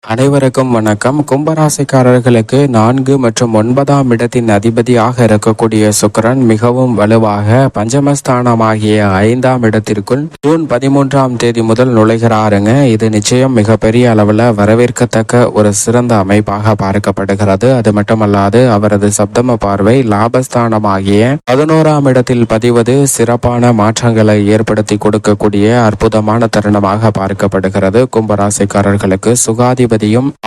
அனைவருக்கும் வணக்கம். கும்பராசிக்காரர்களுக்கு 4 மற்றும் 9ஆம் இடத்தின் அதிபதியாக இருக்கக்கூடிய சுக்கிரன் மிகவும் வலுவாக பஞ்சமஸ்தானமாகிய 5ஆம் இடத்திற்குள் ஜூன் 13ஆம் தேதி முதல் நுழைகிறாருங்க. இது நிச்சயம் மிகப்பெரிய அளவில் வரவேற்கத்தக்க ஒரு சிறந்த அமைப்பாக பார்க்கப்படுகிறது. அது மட்டுமல்லாது அவரது சப்தம பார்வை லாபஸ்தானமாகிய 11ஆம் இடத்தில் பதிவது சிறப்பான மாற்றங்களை ஏற்படுத்தி கொடுக்கக்கூடிய அற்புதமான தருணமாக பார்க்கப்படுகிறது. கும்பராசிக்காரர்களுக்கு சுகாதிபதியும்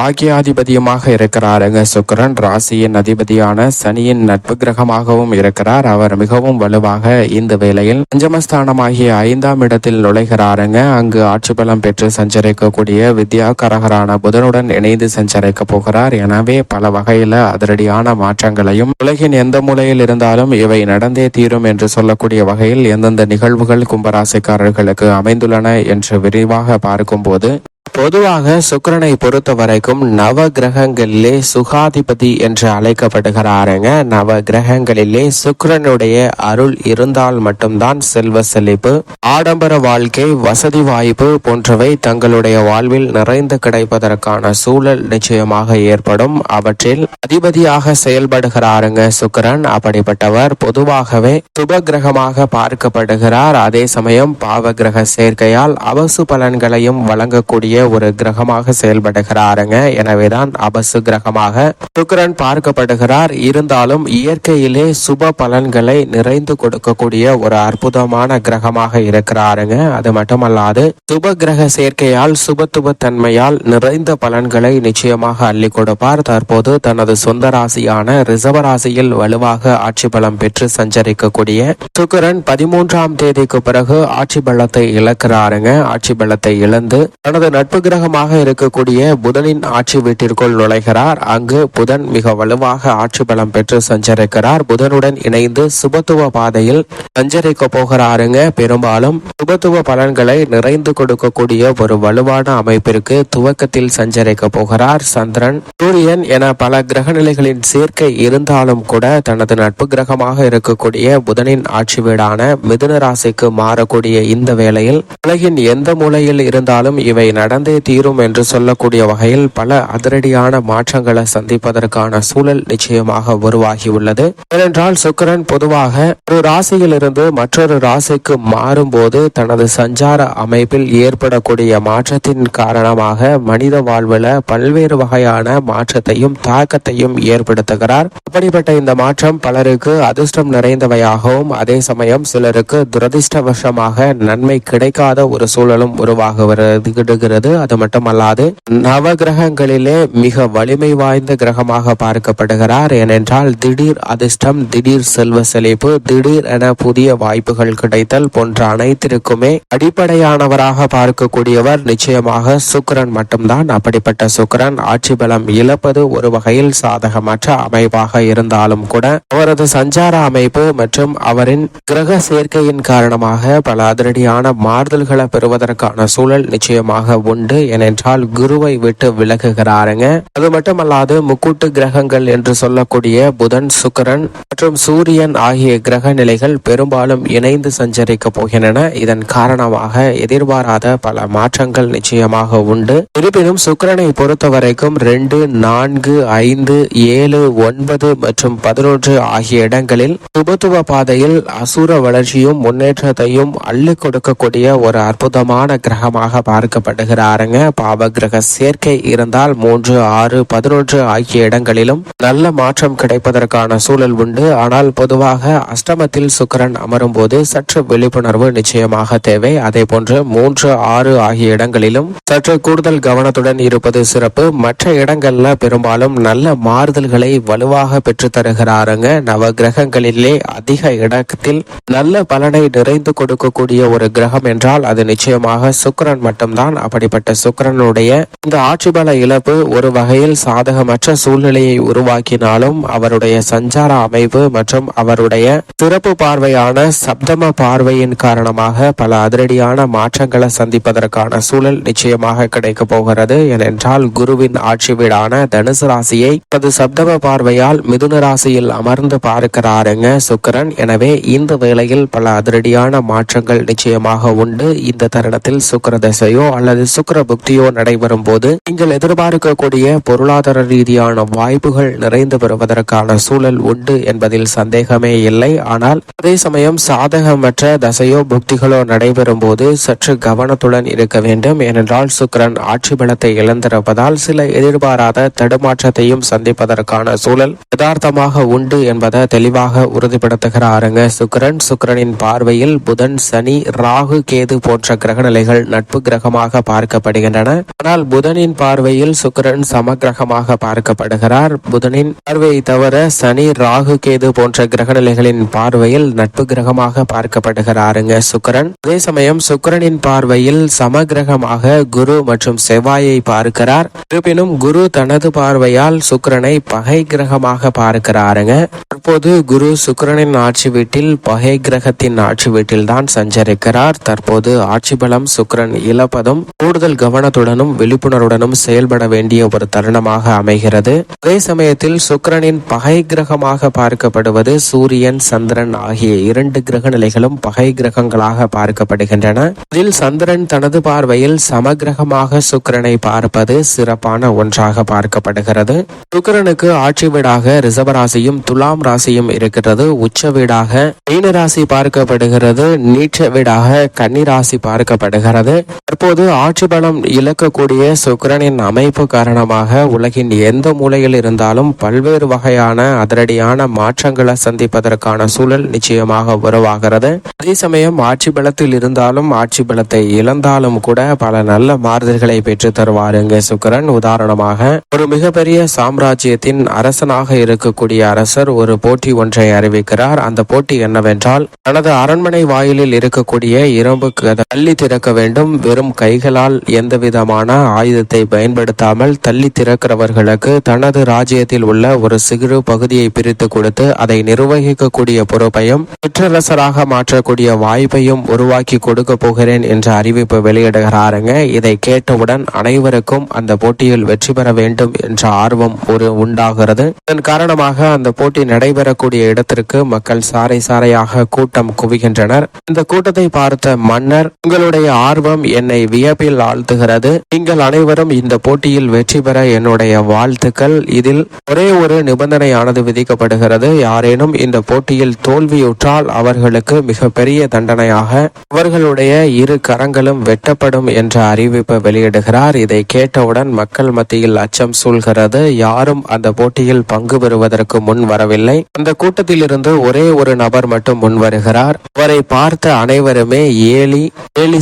ஆகியாதிபதியுமாக இருக்கிறாருங்க. சுக்கிரன் ராசியின் அதிபதியான சனியின் நட்பு கிரகமாகவும் இருக்கிறார். அவர் மிகவும் வலுவாக இந்த வேளையில் பஞ்சமஸ்தானமாகிய 5ஆம் இடத்தில் நுழைகிறாருங்க. அங்கு ஆட்சி பலம் பெற்று சஞ்சரிக்கக்கூடிய வித்யாகாரகரான புதனுடன் இணைந்து சஞ்சரிக்க போகிறார். எனவே பல வகையில அதிரடியான மாற்றங்களையும் உலகின் எந்த மூலையில் இருந்தாலும் இவை நடந்தே தீரும் என்று சொல்லக்கூடிய வகையில் எந்தெந்த நிகழ்வுகள் கும்பராசிக்காரர்களுக்கு அமைந்துள்ளன என்று விரிவாக பார்க்கும்போது, பொதுவாக சுக்கிரனை பொறுத்த வரைக்கும் நவ கிரகங்களிலே சுகாதிபதி என்று அழைக்கப்படுகிறாருங்க. நவ கிரகங்களிலே சுக்கிரனுடைய அருள் இருந்தால் மட்டும்தான் செல்வ செழிப்பு, ஆடம்பர வாழ்க்கை, வசதி வாய்ப்பு போன்றவை தங்களுடைய வாழ்வில் நிறைந்து கிடைப்பதற்கான சூழல் நிச்சயமாக ஏற்படும். அவற்றில் அதிபதியாக செயல்படுகிறாருங்க சுக்கிரன். அப்படிப்பட்டவர் பொதுவாகவே சுப கிரகமாக பார்க்கப்படுகிறார். அதே சமயம் பாவ கிரக சேர்க்கையால் அவசு பலன்களையும் வழங்கக்கூடிய ஒரு கிரகமாக செயல்படுகிறாருங்க. எனவேதான் அபசு கிரகமாக சுக்கிரன் பார்க்கப்படுகிறார். இருந்தாலும் இயற்கையிலே சுப பலன்களை நிறைந்து கொடுக்கக்கூடிய ஒரு அற்புதமான கிரகமாக இருக்கிறாருங்க. அது மட்டுமல்லாது சுப கிரக சேர்க்கையால் சுபத்துவ தன்மையால் நிறைந்த பலன்களை நிச்சயமாக அள்ளி கொடுப்பார். தற்போது தனது சொந்த ராசியான ரிஷப ராசியில் வலுவாக ஆட்சி பலம் பெற்று சஞ்சரிக்கக்கூடிய சுக்கிரன் 13ஆம் தேதிக்கு பிறகு ஆட்சி பலத்தை இழக்கிறாருங்க. ஆட்சி பலத்தை இழந்து தனது நட்பு கிரகமாக இருக்கக்கூடிய புதனின் ஆட்சி வீட்டிற்குள் நுழைகிறார். அங்கு புதன் மிக வலுவாக ஆட்சி பலம் பெற்று சஞ்சரிக்கிறார். புதனுடன் இணைந்து சுபத்துவ பாதையில் சஞ்சரிக்க போகிறாருங்க. பெரும்பாலும் சுபத்துவ பலன்களை நிறைந்து கொடுக்கக்கூடிய ஒரு வலுவான அமைப்பிற்கு துவக்கத்தில் சஞ்சரிக்க போகிறார். சந்திரன், சூரியன் என பல கிரகநிலைகளின் சேர்க்கை இருந்தாலும் கூட தனது நட்பு கிரகமாக இருக்கக்கூடிய புதனின் ஆட்சி வீடான மிதுன ராசிக்கு மாறக்கூடிய இந்த வேளையில் உலகின் எந்த மூலையில் இருந்தாலும் இவை நடந்தே தீரும் என்று சொல்லக்கூடிய வகையில் பல அதிரடியான மாற்றங்களை சந்திப்பதற்கான சூழல் நிச்சயமாக உருவாகியுள்ளது. ஏனென்றால் சுக்கிரன் பொதுவாக ஒரு ராசியிலிருந்து மற்றொரு ராசிக்கு மாறும்போது தனது சஞ்சார அமைப்பில் ஏற்படக்கூடிய மாற்றத்தின் காரணமாக மனித வாழ்வில் பல்வேறு வகையான மாற்றத்தையும் தாக்கத்தையும் ஏற்படுத்துகிறார். அப்படிப்பட்ட இந்த மாற்றம் பலருக்கு அதிர்ஷ்டம் நிறைந்தவையாகவும் அதே சமயம் சிலருக்கு துரதிர்ஷ்டவசமாக நன்மை கிடைக்காத ஒரு சூழலும் உருவாகுகிறது. அது மட்டுமல்லாது நவ கிரகங்களிலே மிக வலிமை வாய்ந்த கிரகமாக பார்க்கப்படுகிறார். ஏனென்றால் திடீர் அதிர்ஷ்டம், திடீர் செல்வ செழிப்பு, திடீர் என புதிய வாய்ப்புகள் கிடைத்தல் போன்ற அனைத்திற்குமே அடிப்படையானவராக பார்க்கக்கூடியவர் நிச்சயமாக சுக்கிரன் மட்டும்தான். அப்படிப்பட்ட சுக்கிரன் ஆட்சி பலம் இழப்பது ஒரு வகையில் சாதகமற்ற அமைப்பாக இருந்தாலும் கூட அவரது சஞ்சார அமைப்பு மற்றும் அவரின் கிரக சேர்க்கையின் காரணமாக பல அதிரடியான மாறுதல்களை பெறுவதற்கான சூழல் நிச்சயமாக உண்டு. ஏனென்றால் குருவை விட்டு விலகுகிறாருங்க. அது மட்டுமல்லாது முக்கூட்டு கிரகங்கள் என்று சொல்லக்கூடிய புதன், சுக்கிரன் மற்றும் சூரியன் ஆகிய கிரக நிலைகள் பெரும்பாலும் இணைந்து சஞ்சரிக்க போகின்றன. இதன் காரணமாக எதிர்பாராத பல மாற்றங்கள் நிச்சயமாக உண்டு. இருப்பினும் சுக்கிரனை பொறுத்த வரைக்கும் 2, 4, 5, 7, 9 மற்றும் 11 ஆகிய இடங்களில் சுபத்துவ பாதையில் அசுர வளர்ச்சியும் முன்னேற்றத்தையும் அள்ளி கொடுக்கக்கூடிய ஒரு அற்புதமான கிரகமாக பார்க்கப்படுகிறாருங்க. பாவ கிரக சேர்க்கை இருந்தால் 3, 6, 11 ஆகிய இடங்களிலும் நல்ல மாற்றம் கிடைப்பதற்கான சூழல் உண்டு. ஆனால் பொதுவாக அஷ்டமத்தில் சுக்கிரன் அமரும் போது சற்று விழிப்புணர்வு நிச்சயமாக தேவை. அதே போன்று 3, 6 ஆகிய இடங்களிலும் சற்று கூடுதல் கவனத்துடன் இருப்பது சிறப்பு. மற்ற இடங்கள்ல பெரும்பாலும் நல்ல மாறுதல்களை வலுவாக பெற்று தருகிறாருங்க. நவ கிரகங்களிலே அதிக இடத்தில் நல்ல பலனை நிறைந்து கொடுக்கக்கூடிய ஒரு கிரகம் என்றால் அது நிச்சயமாக சுக்கிரன் மட்டும்தான். அப்படிப்பட்ட சுக்கிரனுடைய இந்த ஆட்சி பல இழப்பு ஒரு வகையில் சாதகமற்ற சூழ்நிலையை உருவாக்கினாலும் அவருடைய சஞ்சார அமைப்பு மற்றும் அவருடைய சிறப்பு பார்வையான சப்தம பார்வையின் காரணமாக பல அதிரடியான மாற்றங்களை சந்திப்பதற்கான சூழல் நிச்சயமாக கிடைக்க போகிறது. ஏனென்றால் குருவின் ஆட்சி வீடான தனுசு ராசியை தனது சப்தம பார்வையால் மிதுன ராசியில் அமர்ந்து பார்க்கிறாருங்க சுக்கிரன். எனவே இந்த வேளையில் பல அதிரடியான மாற்றங்கள் நிச்சயமாக உண்டு. இந்த தருணத்தில் சுக்கிர தசையோ அல்லது சுக்கிர புக்தியோ நடைபெறும் போது நீங்கள் எதிர்பார்க்கக்கூடிய பொருளாதார ரீதியான வாய்ப்புகள் நிறைந்து வருவதற்கான சூழல் உண்டு என்பதில் சந்தேகமே இல்லை. ஆனால் அதே சமயம் சாதகமற்ற தசையோ புக்திகளோ நடைபெறும் போது சற்று கவனத்துடன் இருக்க வேண்டும். ஏனென்றால் சுக்கிரன் ஆட்சி பலத்தை இழந்திருப்பதால் சில எதிர்பாராத தடுமாற்றத்தையும் சந்திப்பதற்கான சூழல் யதார்த்தமாக உண்டு என்பதை தெளிவாக உறுதிப்படுத்துகிறாருங்க சுக்கிரனின் பார்வையில் புதன், சனி, ராகு, கேது போன்ற கிரகநிலைகள் நட்பு கிரகமாக பார்க்கப்படுகின்றன. ஆனால் புதனின் பார்வையில் சுக்கிரன் சமகிரகமாக பார்க்கப்படுகிறார். புதனின் பார்வையை தவிர சனி, ராகு, கேது போன்ற கிரகநிலைகளின் பார்வையில் நட்பு கிரகமாக பார்க்கப்படுகிறாருங்க சுக்கிரன். அதே சமயம் சுக்கிரனின் பார்வையில் சமகிரகமாக குரு மற்றும் செவ்வாயை பார்க்கிறார். இருப்பினும் குரு தனது பார்வையால் சுக்கிரனை பகை கிரகமாக பார்க்கிறாருங்க. தற்போது குரு சுக்கிரனின் ஆட்சி வீட்டில் பகை கிரகத்தின் ஆட்சி வீட்டில் தான் சஞ்சரிக்கிறார். தற்போது ஆட்சி பலம் சுக்கிரன் இழப்பதும் கூடுதல் கவனத்துடனும் விழிப்புணர்வுடனும் செயல்பட வேண்டிய ஒரு தருணமாக அமைகிறது. அதே சமயத்தில் சுக்கிரனின் பகை கிரகமாக பார்க்கப்படுவது சூரியன், சந்திரன் ஆகிய 2 கிரக நிலைகளும் பகை கிரகங்களாக பார்க்கப்படுகின்றன. இதில் சந்திரன் தனது பார்வையில் சமகிரகமாக சுக்கிரனை பார்ப்பது சிறப்பான ஒன்றாக பார்க்கப்படுகிறது. சுக்கிரனுக்கு ஆட்சி வீடாக ரிஷபராசியும் துலாம் ராசியும் இருக்கிறது. உச்ச வீடாக மீன ராசி பார்க்கப்படுகிறது. நீச்ச வீடாக கன்னி ராசி பார்க்கப்படுகிறது. தற்போது ஆட்சி பலம் இழக்கக்கூடிய சுக்கிரனின் அமைப்பு காரணமாக உலகின் எந்த மூலையில் இருந்தாலும் பல்வேறு வகையான அதிரடியான மாற்றங்களை சந்திப்பதற்கான சூழல் நிச்சயமாக உருவாகிறது. அதே சமயம் ஆட்சி பலத்தில் இருந்தாலும் ஆட்சி பலத்தை இழந்தாலும் கூட பல நல்ல மாறுதல்களை பெற்று தருவாருங்க சுக்கிரன். உதாரணமாக ஒரு மிகப்பெரிய சாம்ராஜ்யத்தின் அரசனாக இருக்கக்கூடிய அரசர் ஒரு போட்டி ஒன்றை அறிவிக்கிறார். அந்த போட்டி என்னவென்றால் தனது அரண்மனை வாயிலில் இருக்கக்கூடிய இரும்பு தள்ளி திறக்க வேண்டும். வெறும் கைகளால் எந்த விதமான ஆயுதத்தை பயன்படுத்தாமல் தள்ளி திறக்கிறவர்களுக்கு தனது ராஜ்யத்தில் உள்ள ஒரு சிறு பகுதியை பிரித்து கொடுத்து அதை நிர்வகிக்கக்கூடிய பொறுப்பையும் சிற்றரசராக மாற்றக்கூடிய வாய்ப்பையும் உருவாக்கி கொடுக்க போகிறேன் என்ற அறிவிப்பு வெளியிடுகிறாருங்க. இதை கேட்டவுடன் அனைவருக்கும் அந்த போட்டியில் வெற்றி பெற வேண்டும் என்ற ஆர்வம் உண்டாகிறது. இதன் காரணமாக அந்த போட்டி நடைபெறக்கூடிய இடத்திற்கு மக்கள் சாறை சாறையாக கூட்டம் குவிகின்றனர். இந்த கூட்டத்தை பார்த்த மன்னர், உங்களுடைய ஆர்வம் என்னை வியப்பில் ஆழ்த்துகிறது. நீங்கள் அனைவரும் இந்த போட்டியில் வெற்றி பெற என்னுடைய வாழ்த்துக்கள். இதில் ஒரே ஒரு நிபந்தனையானது விதிக்கப்படுகிறது. யாரேனும் இந்த போட்டியில் தோல்வியுற்றால் அவர்களுக்கு மிகப்பெரிய தண்டனையாக அவர்களுடைய 2 கரங்களும் வெட்டப்படும் என்ற அறிவிப்பை வெளியிடுகிறார். இதை கேட்டவுடன் மக்கள் மத்தியில் அச்சம் சூழ்கிறது. யாரும் அந்த போட்டியில் பங்கு பெறுவதற்கு முன் வரவில்லை. அந்த கூட்டத்தில் இருந்து ஒரே ஒரு நபர் மட்டும் முன் வருகிறார். அவரை பார்த்த அனைவருமே ஏளி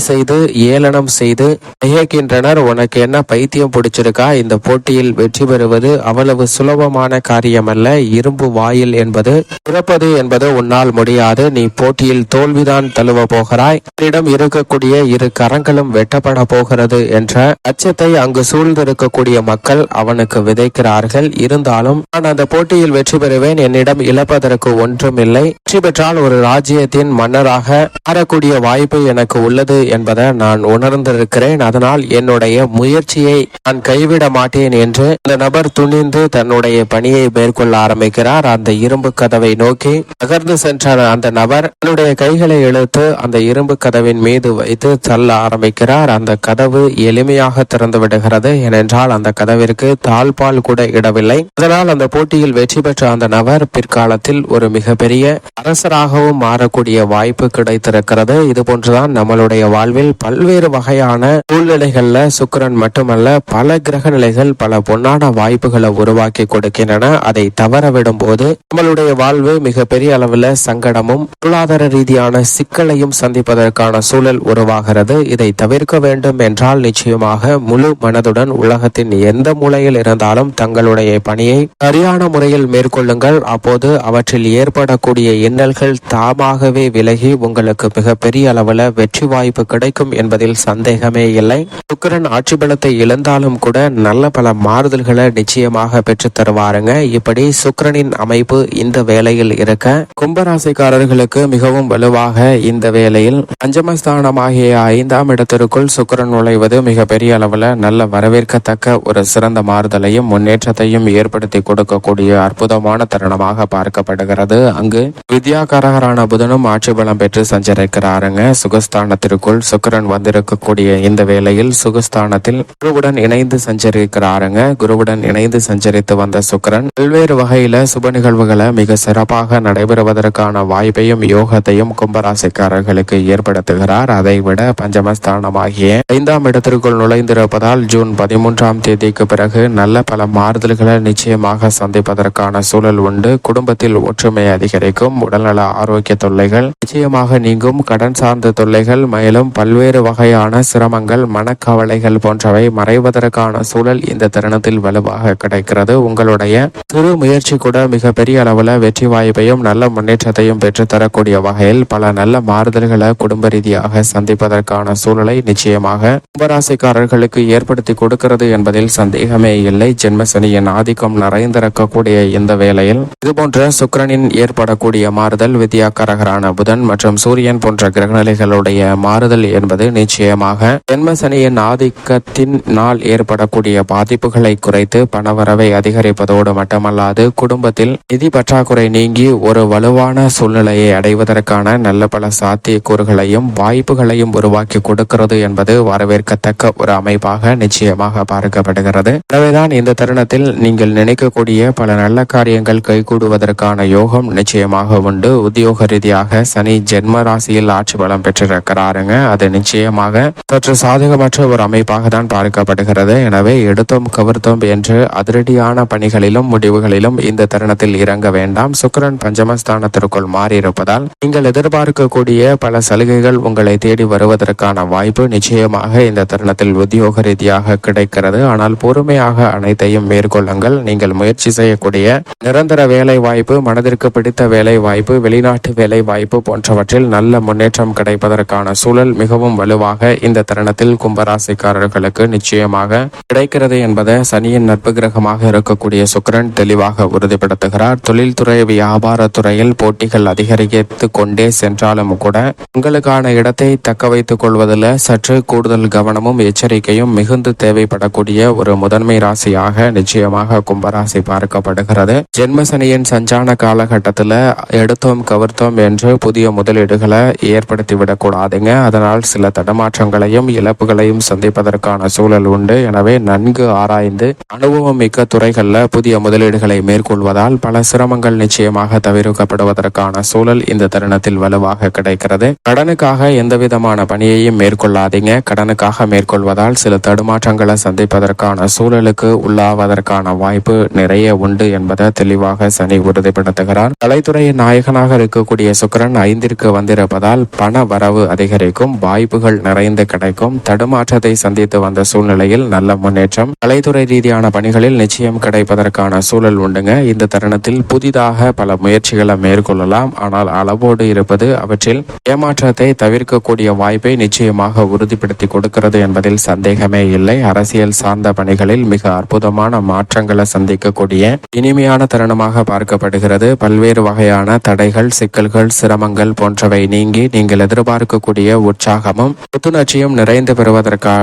செய்து ஏளனம் செய்து திகைக்கின்றனர். உனக்கு என்ன பைத்தியம் பிடிச்சிருக்கா? இந்த போட்டியில் வெற்றி பெறுவது அவ்வளவு சுலபமான காரியம் அல்ல. இரும்பு வாயில் என்பது திறப்பது என்பது உன்னால் முடியாது. நீ போட்டியில் தோல்விதான் தழுவ போகிறாய். என்னிடம் இருக்கக்கூடிய 2 கரங்களும் வெட்டப்பட போகிறது என்ற அச்சத்தை அங்கு சூழ்ந்திருக்கக்கூடிய மக்கள் அவனுக்கு விதைக்கிறார்கள். இருந்தாலும் நான் அந்த போட்டியில் வெற்றி பெறுவேன். என்னிடம் இழப்பதற்கு ஒன்றுமில்லை. வெற்றி பெற்றால் ஒரு ராஜ்யத்தின் மன்னராக மாறக்கூடிய வாய்ப்பு எனக்கு உள்ளது என்பதை நான் உணர்ந்திருக்கிறேன். அதனால் என்னுடைய முயற்சியை நான் கைவிட மாட்டேன் என்று அந்த நபர் துணிந்து தன்னுடைய பணியை மேற்கொள்ள ஆரம்பிக்கிறார். அந்த இரும்பு கதவை நோக்கி நகர்ந்து சென்ற அந்த நபர் தன்னுடைய கைகளை இழுத்து அந்த இரும்பு கதவின் மீது வைத்து தள்ள ஆரம்பிக்கிறார். அந்த கதவு எளிமையாக திறந்து விடுகிறது. ஏனென்றால் அந்த கதவிற்கு தாழ்பால் கூட இடவில்லை. அதனால் அந்த போட்டியில் வெற்றி பெற்ற அந்த நபர் பிற்காலத்தில் ஒரு மிகப்பெரிய அரசராகவும் மாறக்கூடிய வாய்ப்பு கிடைத்திருக்கிறது. இது போன்றுதான் நம்மளுடைய வாழ்வில் பல்வேறு வகையான சூழ்நிலைகள்ல சுக்கிரன் மட்டுமல்ல பல கிரக நிலைகள் பல பொன்னான வாய்ப்புகளை உருவாக்கி கொடுக்கின்றன. அதை தவறவிடும் போது நம்மளுடைய வாழ்வு மிகப்பெரிய அளவில் சங்கடமும் பொருளாதார ரீதியான சிக்கலையும் சந்திப்பதற்கான சூழல் உருவாகிறது. இதை தவிர்க்க வேண்டும் என்றால் நிச்சயமாக முழு மனதுடன் உலகத்தின் எந்த மூலையில் இருந்தாலும் தங்களுடைய பணியை சரியான முறையில் மேற்கொள்ளுங்கள். அப்போது அவற்றில் ஏற்படக்கூடிய இன்னல்கள் தாமாகவே விலகி உங்களுக்கு மிகப்பெரிய அளவில் வெற்றி வாய்ப்பு கிடைக்கும் என்பதில் சந்தேகமே இல்லை. சுக்கிரன் ஆட்சி பலத்தை இழந்தாலும் கூட நல்ல பல மாறுதல்களை நிச்சயமாக பெற்று தருவாருங்க. இப்படி சுக்கிரனின் அமைப்பு இந்த வேளையில் இருக்க கும்பராசிக்காரர்களுக்கு மிகவும் வலுவாக இந்த வேளையில் பஞ்சமஸ்தானமாகிய 5ஆம் இடத்திற்குள் சுக்கிரன் நுழைவது மிகப்பெரிய அளவில் நல்ல வரவேற்கத்தக்க ஒரு சிறந்த மாறுதலையும் முன்னேற்றத்தையும் ஏற்படுத்தி கொடுக்கக்கூடிய அற்புதமான தருணமாக பார்க்கப்படுகிறது. அங்கு வித்யாகாரகரான புதனும் ஆட்சி பலம் பெற்று சஞ்சரிக்கிறாருங்க. சுகஸ்தானத்திற்குள் சுக்கிரன் வந்திருக்கக்கூடிய இந்த இந்த வேளையில் சுகஸ்தானத்தில் குருவுடன் இணைந்து சஞ்சரிக்கிறாருங்க. குருவுடன் இணைந்து சஞ்சரித்து வந்த சுக்கிரன் பல்வேறு வகையில சுப நிகழ்வுகளை மிக சிறப்பாக நடைபெறுவதற்கான வாய்ப்பையும் யோகத்தையும் கும்பராசிக்காரர்களுக்கு ஏற்படுத்துகிறார். அதைவிட பஞ்சமஸ்தானமாகிய 5ஆம் இடத்திற்குள் நுழைந்திருப்பதால் ஜூன் 13ஆம் தேதிக்கு பிறகு நல்ல பல மாறுதல்களை நிச்சயமாக சந்திப்பதற்கான சூழல் உண்டு. குடும்பத்தில் ஒற்றுமை அதிகரிக்கும். உடல்நல ஆரோக்கிய தொல்லைகள் நிச்சயமாக நீங்கும். கடன் சார்ந்த தொல்லைகள் மேலும் பல்வேறு வகையான சிரமங்கள் மனக்கவலைகள் போன்றவை மறைவதற்கான சூழல் இந்த தருணத்தில் வலுவாக கிடைக்கிறது. உங்களுடைய சிறு முயற்சி கூட மிகப்பெரிய அளவுல வெற்றி வாய்ப்பையும் நல்ல முன்னேற்றத்தையும் பெற்றுத்தரக்கூடிய வகையில் பல நல்ல மாறுதல்களை குடும்ப ரீதியாக சந்திப்பதற்கான சூழலை நிச்சயமாக கும்பராசிக்காரர்களுக்கு ஏற்படுத்தி கொடுக்கிறது என்பதில் சந்தேகமே இல்லை. ஜென்மசனியின் ஆதிக்கம் நிறைந்திருக்கக்கூடிய இந்த வேளையில் இதுபோன்ற சுக்கிரனின் ஏற்படக்கூடிய மாறுதல், வித்யாக்காரகரான புதன் மற்றும் சூரியன் போன்ற கிரகநிலைகளுடைய மாறுதல் என்பது நிச்சயமாக ஜென்மசனியின் ஆதிக்கத்தின் நாள் ஏற்படக்கூடிய பாதிப்புகளை குறைத்து பணவரவை அதிகரிப்பதோடு மட்டுமல்லாது குடும்பத்தில் நிதி பற்றாக்குறை நீங்கி ஒரு வலுவான சூழ்நிலையை அடைவதற்கான நல்ல பல சாத்தியக்கூறுகளையும் வாய்ப்புகளையும் உருவாக்கி கொடுக்கிறது என்பது வரவேற்கத்தக்க ஒரு அமைப்பாக நிச்சயமாக பார்க்கப்படுகிறது. எனவேதான் இந்த தருணத்தில் நீங்கள் நினைக்கக்கூடிய பல நல்ல காரியங்கள் கைகூடுவதற்கான யோகம் நிச்சயமாக உண்டு. உத்தியோக ரீதியாக சனி ஜென்ம ராசியில் ஆட்சி பலம் பெற்றிருக்கிறாருங்க. அது நிச்சயமாக சற்று சாதகமற்ற ஒரு அமைப்பாக தான் பார்க்கப்படுகிறது. எனவே எடுத்தோம் கவர்த்தோம் என்று அதிரடியான பணிகளிலும் முடிவுகளிலும் இந்த தருணத்தில் இறங்க வேண்டாம். சுக்கிரன் பஞ்சமஸ்தானத்திற்குள் மாறியிருப்பதால் நீங்கள் எதிர்பார்க்கக்கூடிய பல சலுகைகள் உங்களை தேடி வருவதற்கான வாய்ப்பு நிச்சயமாக இந்த தருணத்தில் உத்தியோக ரீதியாக கிடைக்கிறது. ஆனால் பொறுமையாக அனைத்தையும் மேற்கொள்ளுங்கள். நீங்கள் முயற்சி செய்யக்கூடிய நிரந்தர வேலை வாய்ப்பு, மனதிற்கு பிடித்த வேலை வாய்ப்பு, வெளிநாட்டு வேலை வாய்ப்பு போன்றவற்றில் நல்ல முன்னேற்றம் கிடைப்பதற்கான சூழல் மிகவும் வலுவாக இந்த தருணத்தில் கும்பராசிக்காரர்களுக்கு நிச்சயமாக கிடைக்கிறது என்பதை சனியின் நட்பு கிரகமாக இருக்கக்கூடிய சுக்கிரன் தெளிவாக உறுதிப்படுத்துகிறார். தொழில்துறை, வியாபாரத்துறையில் போட்டிகள் அதிகரித்து கொண்டே சென்றாலும் கூட உங்களுக்கான இடத்தை தக்க வைத்துக் கொள்வதில் சற்று கூடுதல் கவனமும் எச்சரிக்கையும் மிகுந்து தேவைப்படக்கூடிய ஒரு முதன்மை ராசியாக நிச்சயமாக கும்பராசி பார்க்கப்படுகிறது. ஜென்மசனியின் சஞ்சான காலகட்டத்தில் எடுத்தோம் கவர்த்தோம் என்று புதிய முதலீடுகளை ஏற்படுத்திவிடக் கூடாதுங்க. அதனால் சில தடமாற்றங்களையும் இழப்புகளையும் சந்திப்பதற்கான சூழல் உண்டு. எனவே நன்கு ஆராய்ந்து அனுபவம் மிக்க துறைகளில் புதிய முதலீடுகளை மேற்கொள்வதால் பல சிரமங்கள் நிச்சயமாக தவிர்க்கப்படுவதற்கான சூழல் இந்த தருணத்தில் வலுவாக கிடைக்கிறது. கடனுக்காக எந்த விதமான பணியையும் மேற்கொள்ளாதீங்க. கடனுக்காக மேற்கொள்வதால் சில தடுமாற்றங்களை சந்திப்பதற்கான சூழலுக்கு உள்ளாவதற்கான வாய்ப்பு நிறைய உண்டு என்பதை தெளிவாக சனி உறுதிப்படுத்துகிறார். கலைத்துறையின் நாயகனாக இருக்கக்கூடிய சுக்கிரன் 5ற்கு வந்திருப்பதால் பண வரவு அதிகரிக்கும். வாய்ப்புகள் நிறைந்து கிடைக்கும். தடுமாற்றத்தை சந்தித்து வந்த சூழ்நிலையில் நல்ல முன்னேற்றம் கலைத்துறை ரீதியான பணிகளில் நிச்சயம் கிடைப்பதற்கான சூழல் உண்டுங்க. இந்த தருணத்தில் புதிதாக பல முயற்சிகளை மேற்கொள்ளலாம். ஆனால் அளவோடு இருப்பது அவற்றில் ஏமாற்றத்தை தவிர்க்கக்கூடிய வாய்ப்பை நிச்சயமாக உறுதிப்படுத்தி கொடுக்கிறது என்பதில் சந்தேகமே இல்லை. அரசியல் சார்ந்த பணிகளில் மிக அற்புதமான மாற்றங்களை சந்திக்கக்கூடிய இனிமையான தருணமாக பார்க்கப்படுகிறது. பல்வேறு வகையான தடைகள், சிக்கல்கள், சிரமங்கள் போன்றவை நீங்கி நீங்கள் எதிர்பார்க்கக்கூடிய உற்சாகமும் புத்துணர்ச்சியும் நிறைந்து பெறுவதற்கான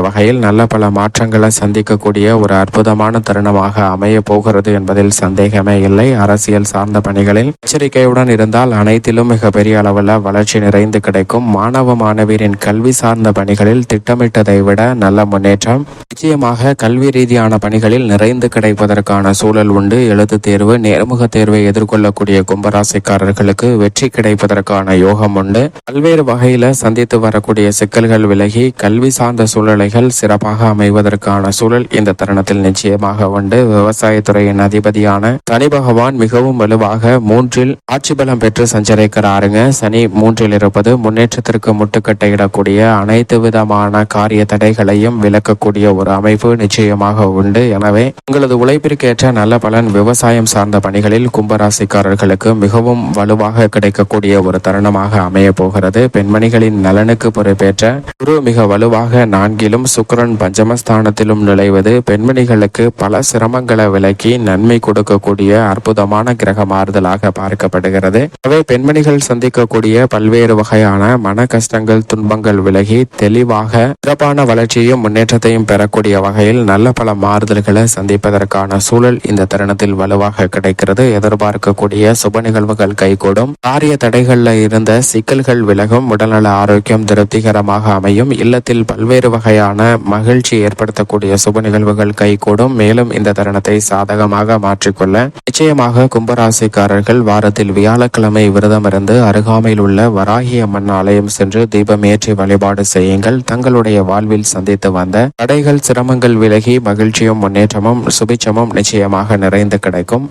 வகையில் நல்ல பல மாற்றங்களை சந்திக்கக்கூடிய ஒரு அற்புதமான தருணமாக அமைய போகிறது என்பதில் சந்தேகமே இல்லை. அரசியல் சார்ந்த பணிகளில் எச்சரிக்கையுடன் இருந்தால் அனைத்திலும் மிகப்பெரிய அளவில் வளர்ச்சி நிறைந்து கிடைக்கும். மாணவ மாணவியரின் கல்வி சார்ந்த பணிகளில் திட்டமிட்டதை விட நல்ல முன்னேற்றம் நிச்சயமாக கல்வி ரீதியான பணிகளில் நிறைந்து கிடைப்பதற்கான சூழல் உண்டு. எழுத்து தேர்வு, நேர்முக தேர்வை எதிர்கொள்ளக்கூடிய கும்பராசிக்காரர்களுக்கு வெற்றி கிடைப்பதற்கான யோகம் உண்டு. பல்வேறு வகையில சந்தித்து வரக்கூடிய சிக்கல்கள் விலகி கல்வி சார்ந்த சூழ்நிலைகள் சிறப்பாக அமைவதற்கான சூழல் இந்த தருணத்தில் நிச்சயமாக உண்டு. விவசாயத்துறையின் அதிபதியான சனி பகவான் மிகவும் வலுவாக 3ல் ஆட்சி பலம் பெற்று சஞ்சரிக்கிறாருங்க. சனி 3ல் இருப்பது முன்னேற்றத்திற்கு முட்டுக்கட்டையிடக்கூடிய அனைத்து விதமான காரிய தடைகளையும் விலக்கக்கூடிய ஒரு அமைப்பு நிச்சயமாக உண்டு. எனவே உங்களது உழைப்பிற்கேற்ற நல்ல பலன் விவசாயம் சார்ந்த பணிகளில் கும்பராசிக்காரர்களுக்கு மிகவும் வலுவாக கிடைக்கக்கூடிய ஒரு தருணமாக அமைய போகிறது. பெண்மணிகளின் நலனுக்கு பொறுப்பேற்ற குரு மிக வலுவாக 4லும் சுக்கிரன் பஞ்சமஸ்தானத்திலும் நுழைவது பெண்மணிகளுக்கு பல சிரமங்களை விலக்கி நன்மை கொடுக்கக்கூடிய அற்புதமான கிரக மாறுதலாக பார்க்கப்படுகிறது. எனவே பெண்மணிகள் சந்திக்கக்கூடிய பல்வேறு வகையான மன கஷ்டங்கள், துன்பங்கள் விலகி தெளிவாக சிறப்பான வளர்ச்சியையும் முன்னேற்றத்தையும் பெறக்கூடிய வகையில் நல்ல பல மாறுதல்களை சந்திப்பதற்கான சூழல் இந்த தருணத்தில் வலுவாக கிடைக்கிறது. எதிர்பார்க்கக்கூடிய சுப நிகழ்வுகள் கைகூடும். காரிய தடைகள்ல இருந்த சிக்கல்கள் விலகும். உடல்நல ஆரோக்கியம் திருப்திகரமாக அமையும். இல்லத்தில் பல்வேறு வகையான மகிழ்ச்சி ஏற்படுத்தக்கூடிய சுப நிகழ்வுகள் கைகூடும். மேலும் இந்த தருணத்தை சாதகமாக மாற்றிக்கொள்ள நிச்சயமாக கும்பராசிக்காரர்கள் வாரத்தில் வியாழக்கிழமை விரதம் இருந்து அருகாமையில் உள்ள வராகி அம்மன் ஆலயம் சென்று தீபம் ஏற்றி வழிபாடு செய்யுங்கள். தங்களுடைய வாழ்வில் சந்தித்து வந்த தடைகள் சிரமங்கள் விலகி மகிழ்ச்சியும் முன்னேற்றமும் சுபிச்சமும் நிச்சயமாக நிறைந்து கிடைக்கும்.